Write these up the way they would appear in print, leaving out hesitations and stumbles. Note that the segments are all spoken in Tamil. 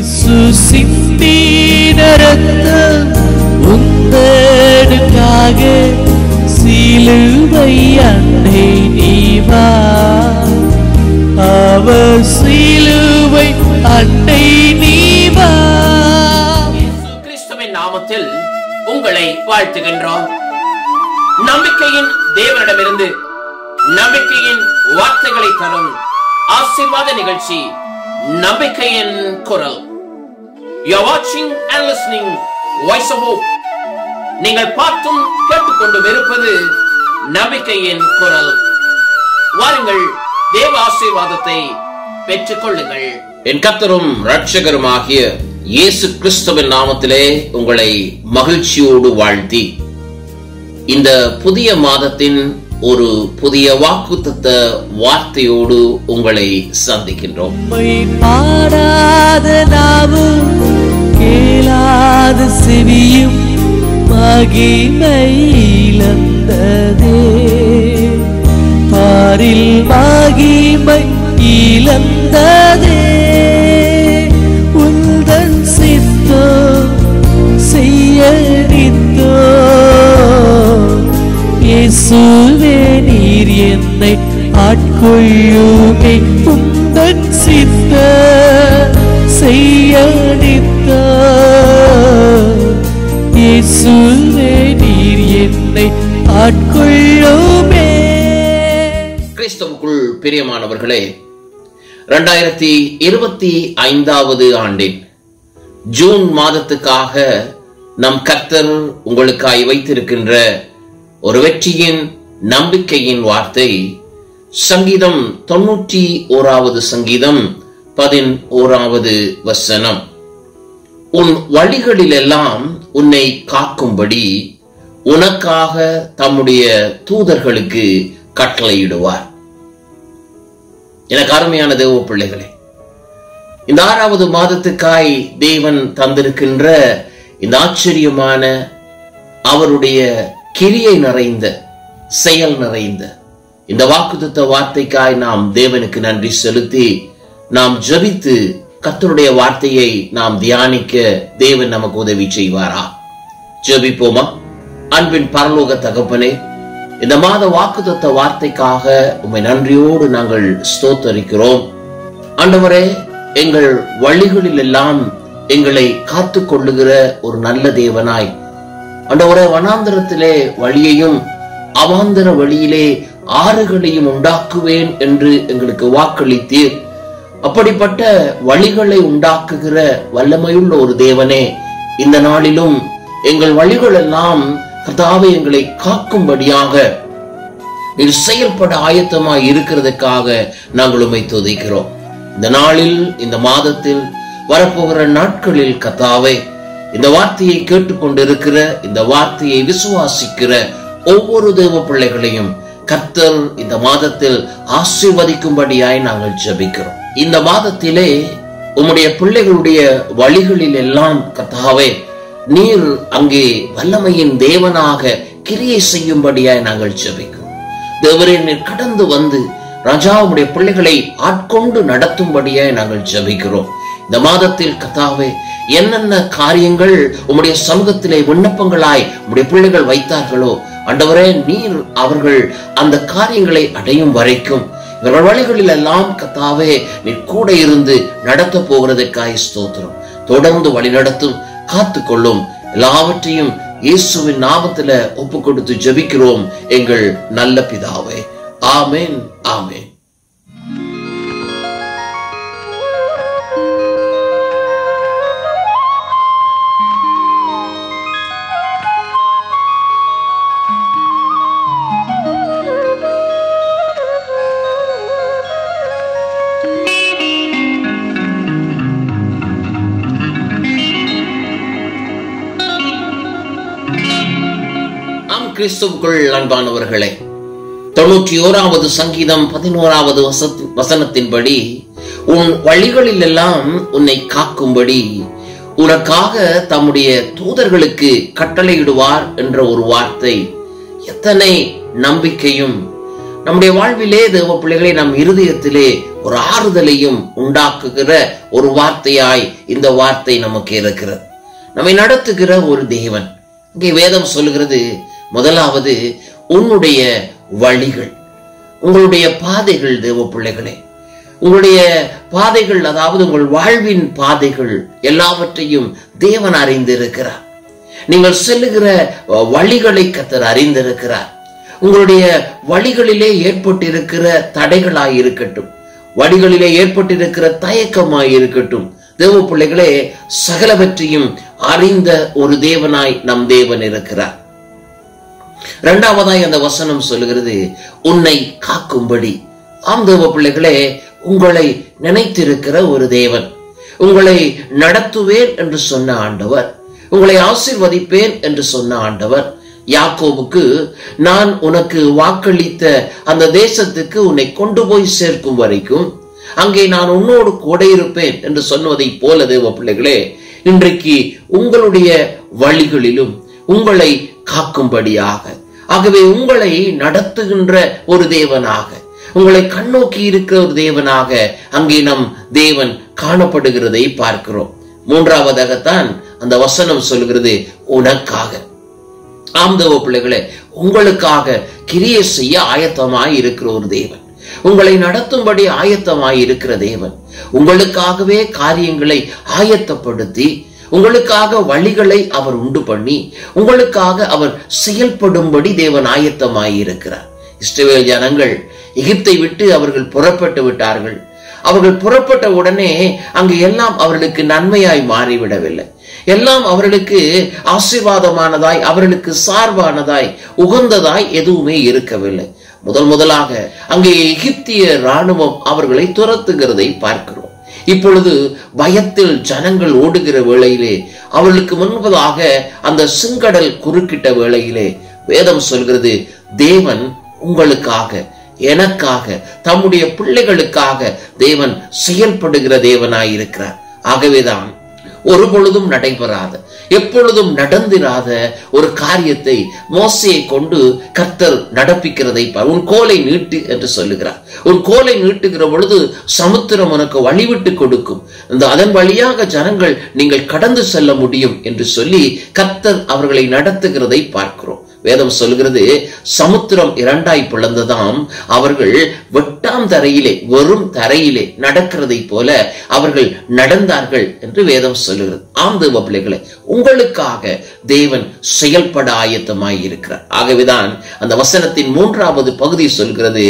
இயேசு சிந்தின ரத்தம் உந்தனுக்காக சிலுவை அன்னை நீவா அவர் சிலுவை அன்னை நீவா. இயேசு கிறிஸ்துவின் நாமத்தில் உங்களை வாழ்த்துகின்றோம். நம்பிக்கையின் தேவனிடமிருந்து நம்பிக்கையின் வார்த்தைகளை தரும் ஆசீர்வாத நிகழ்ச்சி நம்பிக்கையின் குரல். You are watching and listening Voice of Hope. நீங்கள் பார்த்தும் கேட்டுக்கொண்டும் இருப்பது நம்பிக்கையின் குரல். வாருங்கள், தேவ ஆசீர்வாதத்தை பெற்றுக் கொள்ளுங்கள். என் கர்த்தரும் இரட்சகருமாகிய இயேசு கிறிஸ்துவின் நாமத்திலே உங்களை மகிழ்ச்சியோடு வாழ்த்தி இந்த புதிய மாதத்தின் ஒரு புதிய வாக்குத்தத்த வார்த்தையோடு உங்களை சந்திக்கின்றோம். பாடாத நாவும் கேளாத செவியும் மகிமை இழந்ததே, பாரில் மகிமை இழந்ததே. உந்தன் சித்தம் செய்ய நித்தோ இயேசுவே நீர் என்னை ஆட்கொள்ளுமே. உந்தன் சித்த செய்ய நித்தோ இயேசுவே நீர் என்னை ஆட்கொள்ளுமே. கிறிஸ்துவுக்குள் பிரியமானவர்களே, 2025 ஆண்டின் ஜூன் மாதத்துக்காக நம் கர்த்தர் உங்களுக்காய் வைத்திருக்கின்ற ஒரு வெற்றியின் நம்பிக்கையின் வார்த்தை சங்கீதம் 91 சங்கீதம் 11 வசனம். உன் வழிகளிலெல்லாம் உன்னை காக்கும்படி உனக்காக தம்முடைய தூதர்களுக்கு கட்டளையிடுவார். எனக்கு அருமையான தேவ பிள்ளைகளே, இந்த 6வது மாதத்துக்காய் தேவன் தந்திருக்கின்ற இந்த ஆச்சரியமான அவருடைய கிரியை நிறைந்த செயல் நிறைந்த இந்த வாக்குத்தத்த வார்த்தைக்காய் நாம் தேவனுக்கு நன்றி செலுத்தி நாம் ஜெபித்து கர்த்தருடைய வார்த்தையை நாம் தியானிக்க தேவன் நமக்கு உதவி செய்வாரா? ஜெபிப்போமா? அன்பின் பரலோக தகப்பனே, இந்த மாத வாக்குத்தத்த வார்த்தைக்காக உம்மை நன்றியோடு நாங்கள் ஸ்தோத்தரிக்கிறோம். ஆண்டவரே, எங்கள் வழிகளில் எல்லாம் எங்களை காத்து கொள்ளுகிற ஒரு நல்ல தேவனாய், ஆண்டவரே, வனாந்தரத்திலே வழியையும் அவாந்தர வழியிலே ஆறுகளையும் உண்டாக்குவேன் என்று எங்களுக்கு வாக்களித்தீர். அப்படிப்பட்ட வழிகளை உண்டாக்குகிற வல்லமையுள்ள ஒரு தேவனே, இந்த நாளிலும் எங்கள் வழிகள் எல்லாம் கர்த்தாவே எங்களை காக்கும்படியாக நீர் செயல்பட ஆயத்தமாய் இருக்கிறதுக்காக நாங்கள் உம்மை துதிக்கிறோம். இந்த நாளில், இந்த மாதத்தில், வரப்போகிற நாட்களில் கர்த்தாவே, இந்த வார்த்தையை கேட்டுக்கொண்டிருக்கிற, இந்த வார்த்தையை விசுவாசிக்கிற ஒவ்வொரு தேவ பிள்ளைகளையும் கர்த்தர் இந்த மாதத்தில் ஆசீர்வதிக்கும்படியாய் நாங்கள் ஜெபிக்கிறோம். இந்த மாதத்திலே உம்முடைய பிள்ளைகளுடைய வழிகளில் எல்லாம் கர்த்தாவே நீர் அங்கே வல்லமையின் தேவனாக கிரியை செய்யும்படியாய் நாங்கள் ஜெபிக்கிறோம். தேவரே, நீர் கடந்து வந்து ராஜா உம்முடைய பிள்ளைகளை ஆட்கொண்டு நடத்தும்படியாய் நாங்கள் ஜெபிக்கிறோம். இந்த மாதத்தில் கர்த்தாவே என்னென்ன காரியங்கள் உம்முடைய சமூகத்திலே விண்ணப்பங்களாய் உம்முடைய பிள்ளைகள் வைத்தார்களோ, ஆண்டவரே, நீர் அவர்கள் அந்த காரியங்களை அடையும் வரைக்கும் இவர்கள் வழிகளில் எல்லாம் கர்த்தாவே நீர் கூட இருந்து நடத்த போகிறதுக்காய் ஸ்தோத்திரம். தொடர்ந்து வழி நடத்தும், காத்துக்கொள்ளும். எல்லாவற்றையும் இயேசுவின் நாமத்துல ஒப்பு கொடுத்து ஜெபிக்கிறோம் எங்கள் நல்ல பிதாவே. ஆமென், ஆமென். கிறிஸ்துவுக்குள் அன்பானவர்களே, 91 சங்கீதம் 11 வசனத்தின்படி உன் வழிகளில் எல்லாம் உன்னை காக்கும்படி உனக்காக தம்முடைய தூதர்களுக்கு கட்டளையிடுவார் என்ற ஒரு வார்த்தை எத்தனை நம்பிக்கையும் நம்முடைய வாழ்விலே தேவ பிள்ளைகளை நம் இருதயத்திலே ஒரு ஆறுதலையும் உண்டாக்குகிற ஒரு வார்த்தையாய் இந்த வார்த்தை நமக்கு இருக்கிறது. நம்மை நடத்துகிற ஒரு தேவன். இங்கே வேதம் சொல்லுகிறது, முதலாவது உன்னுடைய வழிகள், உங்களுடைய பாதைகள். தேவ பிள்ளைகளே, உங்களுடைய பாதைகள், அதாவது உங்கள் வாழ்வின் பாதைகள் எல்லாவற்றையும் தேவன் அறிந்திருக்கிறார். நீங்கள் செல்லுகிற வழிகளை கர்த்தர் அறிந்திருக்கிறார். உங்களுடைய வழிகளிலே ஏற்பட்டிருக்கிற தடைகளாய் இருக்கட்டும், வழிகளிலே ஏற்பட்டிருக்கிற தயக்கமாய் இருக்கட்டும், தேவ பிள்ளைகளே, சகலவற்றையும் அறிந்த ஒரு தேவனாய் நம் தேவன் இருக்கிறார். இரண்டாவதாய் அந்த வசனம் சொல்லுகிறது, உன்னை காக்கும்படி. ஆம் தேவ பிள்ளைகளே, உங்களை நினைத்திருக்கிற ஒரு தேவன். உங்களை நடத்துவேன் என்று சொன்ன ஆண்டவர், உங்களை ஆசீர்வதிப்பேன் என்று சொன்ன ஆண்டவர், யாக்கோபுக்கு நான் உனக்கு வாக்களித்த அந்த தேசத்துக்கு உன்னை கொண்டு போய் சேர்க்கும் வரைக்கும் அங்கே நான் உன்னோடு கூட இருப்பேன் என்று சொன்னதை போல தேவ பிள்ளைகளே, இன்றைக்கு உங்களுடைய வழிகளிலும் உங்களை காக்கும்படியாக, ஆகவே உங்களை நடத்துகின்ற ஒரு தேவனாக, உங்களை கண்ணோக்கி இருக்கிற ஒரு தேவனாக அங்கே நம் தேவன் காணப்படுகிறதை பார்க்கிறோம். மூன்றாவதாகத்தான் அந்த வசனம் சொல்கிறது, உனக்காக. ஆம் தேவ பிள்ளைகளே, உங்களுக்காக கிரியை செய்ய ஆயத்தமாய் இருக்கிற ஒரு தேவன், உங்களை நடத்தும்படி ஆயத்தமாய் இருக்கிற தேவன், உங்களுக்காகவே காரியங்களை ஆயத்தப்படுத்தி உங்களுக்காக வழிகளை அவர் உண்டு பண்ணி உங்களுக்காக அவர் செயல்படும்படி தேவன் ஆயத்தமாய் இருக்கிறார். இஸ்ரவேல் ஜனங்கள் எகிப்தை விட்டு அவர்கள் புறப்பட்டு விட்டார்கள். அவர்கள் புறப்பட்ட உடனே அங்கு எல்லாம் அவர்களுக்கு நன்மையாய் மாறிவிடவில்லை. எல்லாம் அவர்களுக்கு ஆசீர்வாதமானதாய், அவர்களுக்கு சார்பானதாய், உகந்ததாய் எதுவுமே இருக்கவில்லை. முதலாக அங்கே எகிப்திய ராணுவம் அவர்களை துரத்துகிறதை பார்க்கிறோம். இப்பொழுது பயத்தில் ஜனங்கள் ஓடுகிற வேளையிலே, அவர்களுக்கு முன்பதாக அந்த செங்கடல் குறுக்கிட்ட வேளையிலே வேதம் சொல்கிறது, தேவன் உங்களுக்காக, எனக்காக, தம்முடைய பிள்ளைகளுக்காக தேவன் செயல்படுகிற தேவனாயிருக்கிறார். ஆகவேதான் ஒரு பொழுதும் நடைபெறாத, எப்பொழுதும் நடந்திராத ஒரு காரியத்தை மோசையை கொண்டு கர்த்தர் நடப்பிக்கிறதை பார். உன் கோலை நீட்டு என்று சொல்லுகிறார். உன் கோலை நீட்டுகிற பொழுது சமுத்திரம் உனக்கு வழிவிட்டு கொடுக்கும், அதன் வழியாக ஜனங்கள் நீங்கள் கடந்து செல்ல முடியும் என்று சொல்லி கர்த்தர் அவர்களை நடத்துகிறதை பார்க்கிறோம். வேதம் சொல்கிறது, சமுத்திரம் இரண்டாய் பிளந்ததாம். அவர்கள் வெட்டாம் தரையிலே, வெறும் தரையிலே நடக்கிறதை போல அவர்கள் நடந்தார்கள் என்று வேதம் சொல்லுகிறது. ஆம் தேவ பிள்ளைகளே, உங்களுக்காக தேவன் செயல்பட ஆயத்தமாய் இருக்கிறார். ஆகவேதான் அந்த வசனத்தின் மூன்றாவது பகுதி சொல்கிறது,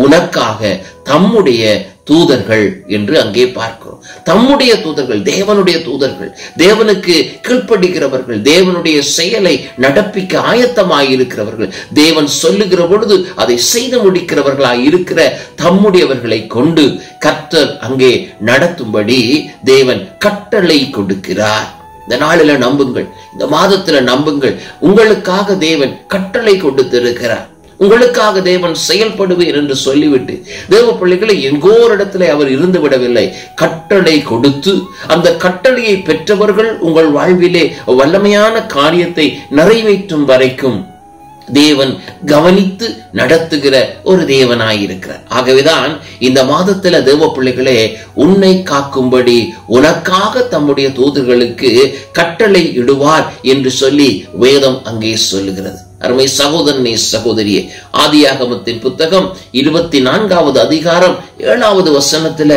உனக்காக தம்முடைய தூதர்கள் என்று அங்கே பார்க்கிறோம். தம்முடைய தூதர்கள், தேவனுடைய தூதர்கள், தேவனுக்கு கீழ்ப்படுகிறவர்கள், தேவனுடைய செயலை நடப்பிக்க ஆயத்தமாயிருக்கிறவர்கள், தேவன் சொல்லுகிற பொழுது அதை செய்து முடிக்கிறவர்களாய் இருக்கிற தம்முடையவர்களை கொண்டு கர்த்தர் அங்கே நடத்தும்படி தேவன் கட்டளை கொடுக்கிறார். இந்த நாளில நம்புங்கள், இந்த மாதத்துல நம்புங்கள், உங்களுக்காக தேவன் கட்டளை கொடுத்திருக்கிறார். உங்களுக்காக தேவன் செயல்படுவேன் என்று சொல்லிவிட்டு தேவ பிள்ளைகளை எங்கோ ஒரு இடத்துல அவர் இருந்து விடவில்லை. கட்டளை கொடுத்து அந்த கட்டளையை பெற்றவர்கள் உங்கள் வாழ்விலே வல்லமையான காரியத்தை நிறைவேற்றும் வரைக்கும் தேவன் கவனித்து நடத்துகிற ஒரு தேவனாயிருக்கிறார். ஆகவேதான் இந்த மாதத்துல தேவ பிள்ளைகளே, உன்னை காக்கும்படி உனக்காக தம்முடைய தூதர்களுக்கு கட்டளை இடுவார் என்று சொல்லி வேதம் அங்கே சொல்லுகிறது. அருமை சகோதரனே, சகோதரியே, ஆதியாகமத்தின் புத்தகம் 24வது அதிகாரம் 7வது வசனத்துல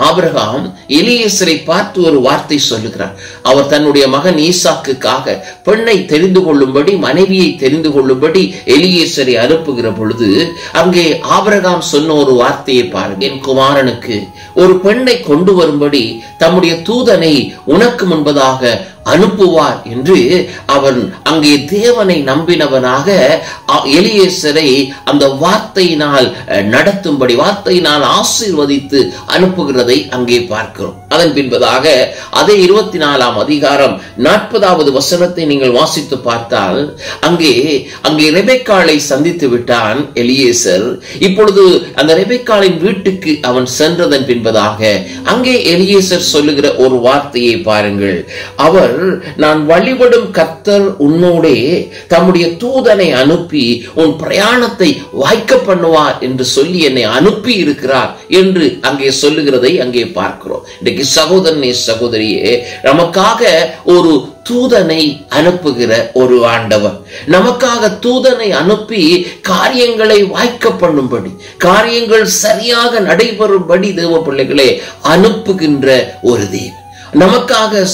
ஆபிரகாம் எலியேசரை பார்த்து ஒரு வார்த்தை சொல்லுகிறார். அவர் தன்னுடைய மகன் ஈசாக்குக்காக பெண்ணை தெரிந்து கொள்ளும்படி, மனைவியை தெரிந்து கொள்ளும்படி எலியேசரை அனுப்புகிற பொழுது அங்கே ஆபிரகாம் சொன்ன ஒரு வார்த்தையை பாருங்க, என் குமாரனுக்கு ஒரு பெண்ணை கொண்டு வரும்படி தம்முடைய தூதனை உனக்கு முன்பதாக அனுப்புவார் என்று அவன் அங்கே தேவனை நம்பினவனாக எலியேசரை அந்த வார்த்தையினால் நடத்தும்படி, வார்த்தையினால் ஆசீர்வதித்து அனுப்புகிறதை அங்கே பார்க்கிறோம். அதன் பின்பதாக அதே 24ஆம் அதிகாரம் 40வது வசனத்தை நீங்கள் வாசித்து பார்த்தால் அங்கே ரெபெக்காளை சந்தித்து விட்டான் எலியேசர். இப்பொழுது அந்த ரெபெக்காளின் வீட்டுக்கு அவன் சென்றதன் பின்பதாக அங்கே எலியேசர் சொல்லுகிற ஒரு வார்த்தையை பாருங்கள். அவர் அவர், நான் வழிபடும் கர்த்தர் உன்னோடே தம்முடைய தூதனை அனுப்பி உன் பிரயாணத்தை வாய்க்க பண்ணுவார் என்று சொல்லி என்னை அனுப்பி இருக்கிறார் என்று அங்கே சொல்லுகிறதை அங்கே பார்க்கிறோம். இன்றைக்கு சகோதரனே சகோதரியே, நமக்காக ஒரு தூதனை அனுப்புகிற ஒரு ஆண்டவர், நமக்காக தூதனை அனுப்பி காரியங்களை வாய்க்க பண்ணும்படி, காரியங்கள் சரியாக நடைபெறும்படி தேவ பிள்ளைகளே அனுப்புகின்ற ஒரு தேவன், நமக்காக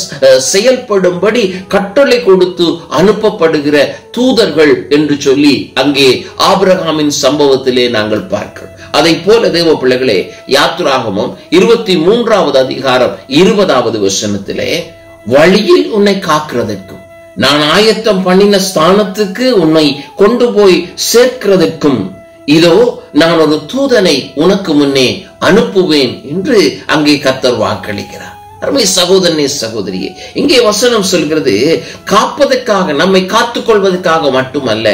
செயல்படும்படி கட்டளை கொடுத்து அனுப்பப்படுகிற தூதர்கள் என்று சொல்லி அங்கே ஆபிரகாமின் சம்பவத்திலே நாங்கள் பார்க்கிறோம். அதை போல தேவ பிள்ளைகளே, யாத்திராகமம் 23வது அதிகாரம் 20வது வசனத்திலே, வழியில் உன்னை காக்கிறதற்கும் நான் ஆயத்தம் பண்ணின ஸ்தானத்துக்கு உன்னை கொண்டு போய் சேர்க்கிறதற்கும் இதோ நான் ஒரு தூதனை உனக்கு முன்னே அனுப்புவேன் என்று அங்கே கர்த்தர் வாக்களிக்கிறார். அருமை சகோதரனே சகோதரியே, இங்கே வசனம் சொல்கிறது, காப்பதற்காக, நம்மை காத்துக் கொள்வதற்காக மட்டுமல்ல,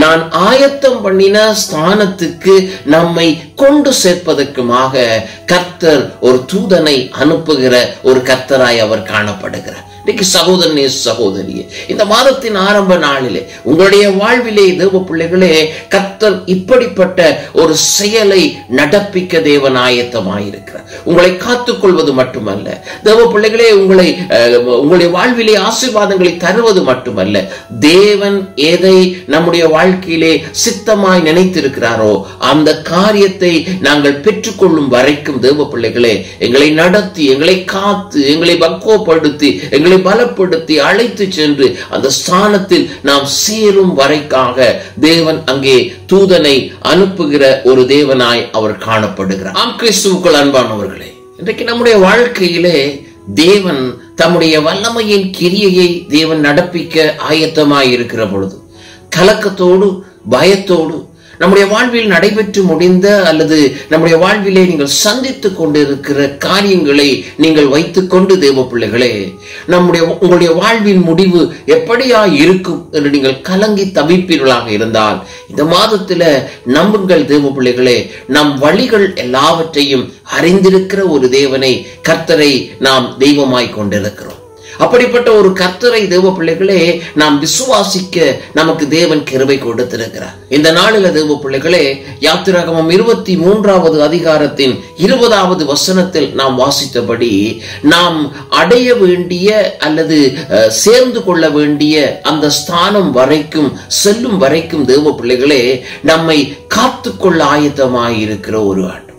நான் ஆயத்தம் பண்ணின ஸ்தானத்துக்கு நம்மை கொண்டு சேர்ப்பதற்குமாக கர்த்தர் ஒரு தூதனை அனுப்புகிற ஒரு கர்த்தராய் அவர் காணப்படுகிறார். இன்னைக்கு சகோதரனே சகோதரியே, இந்த மாதத்தின் ஆரம்ப நாளிலே உங்களுடைய வாழ்விலே தேவ பிள்ளைகளே, கர்த்தர் இப்படிப்பட்ட ஒரு செயலை நடப்பிக்க தேவன் ஆயத்தமாயிருக்கிறார். உங்களை காத்துக் கொள்வது மட்டுமல்ல தேவ பிள்ளைகளே, உங்களுடைய வாழ்விலே ஆசீர்வாதங்களை தருவது மட்டுமல்ல, தேவன் எதை நம்முடைய வாழ்க்கையிலே சித்தமாய் நினைத்திருக்கிறாரோ அந்த காரியத்தை நாங்கள் பெற்றுக்கொள்ளும் வரைக்கும் தேவ பிள்ளைகளே, எங்களை நடத்தி, எங்களை காத்து, எங்களை பக்குவப்படுத்தி, எங்களை பலப்படுத்தி அழைத்து சென்று அந்த ஸ்தானத்தில் நாம் சேரும் வரைக்காக தேவன் அங்கே தூதனை அனுப்புகிற ஒரு தேவனாய் அவர் காணப்படுகிறார். ஆம் கிறிஸ்துவுக்குள் அன்பானவர்களே, இன்றைக்கு நம்முடைய வாழ்க்கையிலே தேவன் தம்முடைய வல்லமையின் கிரியையை தேவன் நடப்பிக்க ஆயத்தமாய் இருக்கிற பொழுது, கலக்கத்தோடு பயத்தோடு நம்முடைய வாழ்வில் நடைபெற்று முடிந்த அல்லது நம்முடைய வாழ்விலே நீங்கள் சந்தித்துக் கொண்டிருக்கிற காரியங்களை நீங்கள் வைத்துக் கொண்டு தேவ பிள்ளைகளே, உங்களுடைய வாழ்வின் முடிவு எப்படியா இருக்கும் என்று நீங்கள் கலங்கி தவிப்பீர்களாக இருந்தால், இந்த மாதத்துல நம்புங்கள் தேவ பிள்ளைகளே, நம் வழிகள் எல்லாவற்றையும் அறிந்திருக்கிற ஒரு தேவனை, கர்த்தரை நாம் தெய்வமாய் கொண்டிருக்கிறோம். அப்படிப்பட்ட ஒரு கர்த்தரை தேவ பிள்ளைகளே நாம் விசுவாசிக்க நமக்கு தேவன் கிருபை கொடுத்திருக்கிறார். இந்த நாளில தேவ பிள்ளைகளே, யாத்திராகமம் 23வது அதிகாரத்தின் 20வது வசனத்தில் நாம் வாசித்தபடி, நாம் அடைய வேண்டிய அல்லது சேர்ந்து கொள்ள வேண்டிய அந்த ஸ்தானம் வரைக்கும் செல்லும் வரைக்கும் தேவ பிள்ளைகளே நம்மை காத்துக்கொள்ள ஆயத்தமாயிருக்கிற ஒரு ஆண்டு,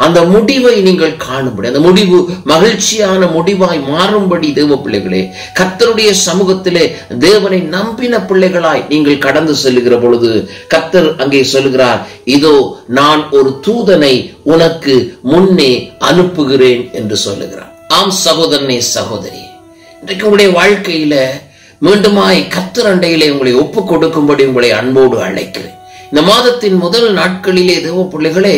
அந்த முடிவை நீங்கள் காணும்படி, அந்த முடிவு மகிழ்ச்சியான முடிவாய் மாறும்படி தேவ பிள்ளைகளே, கர்த்தருடைய சமூகத்திலே தேவனை நம்பின பிள்ளைகளாய் நீங்கள் கடந்து செல்லுகிற பொழுது கர்த்தர் அங்கே சொல்லுகிறார், இதோ நான் ஒரு தூதனை உனக்கு முன்னே அனுப்புகிறேன் என்று சொல்லுகிறார். ஆம் சகோதரனே சகோதரி, இன்றைக்கு உங்களுடைய வாழ்க்கையில மீண்டுமாய் கர்த்தர் அண்டையிலே உங்களை ஒப்புக் கொடுக்கும்படி உங்களை அன்போடு அழைக்கிறேன். இந்த மாதத்தின் முதல் நாட்களிலே தேவ பிள்ளைகளே,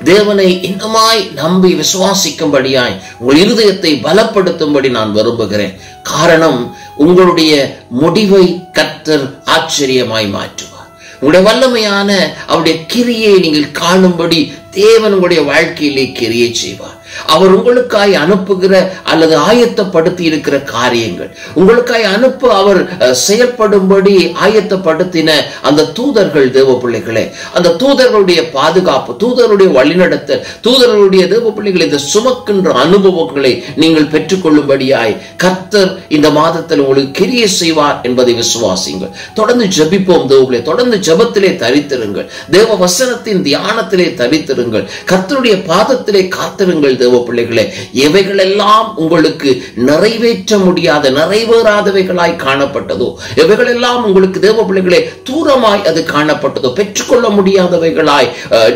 தேவனை இன்னமாய் நம்பி விசுவாசிக்கும்படியாய் உங்கள் இருதயத்தை பலப்படுத்தும்படி நான் விரும்புகிறேன். காரணம், உங்களுடைய முடிவை கர்த்தர் ஆச்சரியமாய் மாற்றுவார். உங்களுடைய வல்லமையான அவருடைய கிரியை நீங்கள் காணும்படி தேவன் உங்களுடைய வாழ்க்கையிலே கிரியை செய்வார். அவர் உங்களுக்காய் அனுப்புகிற அல்லது ஆயத்தப்படுத்தி இருக்கிற காரியங்கள், உங்களுக்காய் அனுப்ப அவர் செயல்படும்படி ஆயத்தப்படுத்தின அந்த தூதர்கள் தேவ பிள்ளைகளே, அந்த தூதர்களுடைய பாதுகாப்பு, தூதருடைய வழிநடத்தல், தூதர்களுடைய தேவ பிள்ளைகளை இந்த சுமக்கின்ற அனுபவங்களை நீங்கள் பெற்றுக்கொள்ளும்படியாய் கர்த்தர் இந்த மாதத்தில் உங்களுக்கு கிரியை செய்வார் என்பதை விசுவாசிங்கள். தொடர்ந்து ஜெபிப்போம் தேவ பிள்ளைகளே, தொடர்ந்து ஜெபத்திலே தரித்திருங்கள், தேவ வசனத்தின் தியானத்திலே தரித்திருங்கள், கர்த்தருடைய பாதத்திலே காத்திருங்கள் தேவ பிள்ளைகளே. எவைகள் எல்லாம் உங்களுக்கு நிறைவேற்ற முடியாத, நிறைவேறாதவைகளாய் காணப்பட்டதோ, எவைகள் எல்லாம் உங்களுக்கு தேவ பிள்ளைகளே தூரமாய் அது காணப்பட்டதோ, பெற்றுக்கொள்ள முடியாதவைகளாய்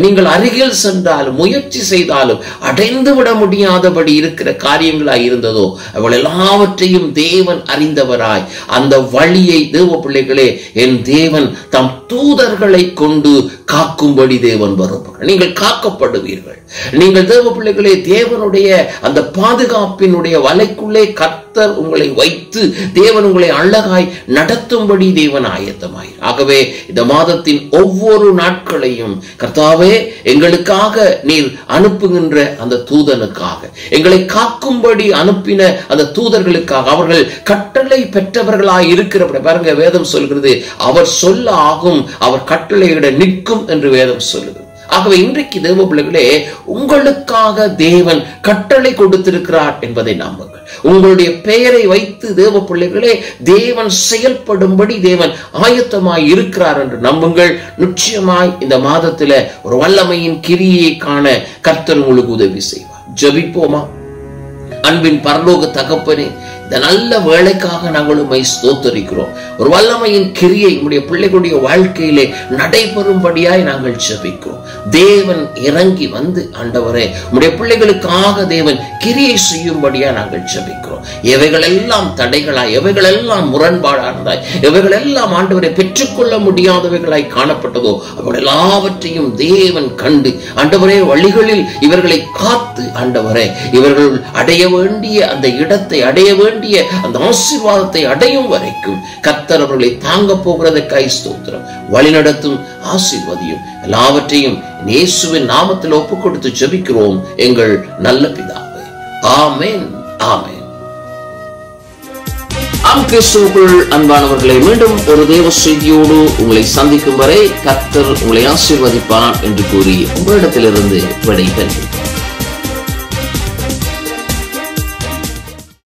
நீங்கள் அருகில் சென்றாலும் முயற்சி செய்தாலும் அடைந்து விட முடியாதபடி இருக்கிற காரியங்களாய் இருந்ததோ, அவள் எல்லாவற்றையும் தேவன் அறிந்தவராய் அந்த வழியை தேவ பிள்ளைகளே என் தேவன் தம் தூதர்களை கொண்டு காக்கும்படி தேவன் வருவார். நீங்கள் காக்கப்படுவீர்கள். நீங்கள் தேவ பிள்ளைகளே தேவனுடைய அந்த பாதுகாப்பினுடைய வலைக்குள்ளே கர்த்தர் உங்களை வைத்து தேவன் உங்களை அழகாய் நடத்தும்படி தேவன் ஆயத்தமாய். ஆகவே இந்த மாதத்தின் ஒவ்வொரு நாட்களையும் கர்த்தாவே எங்களுக்காக நீர் அனுப்புகின்ற அந்த தூதனுக்காக, எங்களை காக்கும்படி அனுப்பின அந்த தூதர்களுக்காக, அவர்கள் கட்டளை பெற்றவர்களாய் இருக்கிற பாருங்க, வேதம் சொல்கிறது அவர் சொல்ல ஆகும், அவர் கட்டளையிட நிற்கும் என்று வேதம் சொல்லுது. ஆகவே இன்றைக்கு தேவ பிள்ளைகளே, உங்களுக்காக தேவன் கட்டளை கொடுத்திருக்கிறார் என்பதை நம்புங்கள். உங்களுடைய பெயரை வைத்து தேவ பிள்ளைகளே தேவன் செயல்படும்படி தேவன் ஆயத்தமாய் இருக்கிறார் என்று நம்புங்கள். நிச்சயமாய் இந்த மாதத்துல ஒரு வல்லமையின் கிரியை காண கர்த்தர் உங்களுக்கு உதவி செய்வார். ஜெபிப்போமா? அன்பின் பரலோக தகப்பனே, இந்த நல்ல வேலைக்காக நாங்கள் உம்மை ஸ்தோத்தரிக்கிறோம். ஒரு வல்லமையின் கிரியை உம்முடைய பிள்ளைகளுடைய வாழ்க்கையிலே நடைபெறும்படியாய் நாங்கள் ஜெபிக்கிறோம். தேவன் இறங்கி வந்து ஆண்டவரே உம்முடைய பிள்ளைகளுக்காக தேவன் கிரியை செய்யும்படியா நாங்கள் ஜெபிக்கிறோம். எவைகளெல்லாம் தடைகளாய், எவைகளெல்லாம் முரண்பாடானதாய், எவைகளெல்லாம் ஆண்டவரை பெற்றுக்கொள்ள முடியாதவைகளாய் காணப்பட்டதோ அவர்கள் எல்லாவற்றையும் தேவன் கண்டு ஆண்டவரே வழிகளில் இவர்களை காத்து ஆண்டவரே இவர்கள் அடைய வேண்டிய அந்த இடத்தை, அடைய வேண்டிய அந்த ஆசீர்வாதத்தை அடையும் வரைக்கும் கர்த்தர் அவர்களை தாங்க போகிறதற்காய் ஸ்தோத்திரம். வழிநடத்தும் ஆசீர்வதியும் எல்லாவற்றையும் இயேசுவின் நாமத்தில் ஒப்புக் கொடுத்து ஜெபிக்கிறோம் எங்கள் நல்ல பிதாவே. ஆமென், ஆமென். கிறிஸ்துவுக்குள் அன்பானவர்களை, மீண்டும் ஒரு தேவ செய்தியோடு உங்களை சந்திக்கும் வரை கர்த்தர் உங்களை ஆசீர்வதிப்பார் என்று கூறி உங்களிடத்திலிருந்து விடைபெறுகிறேன்.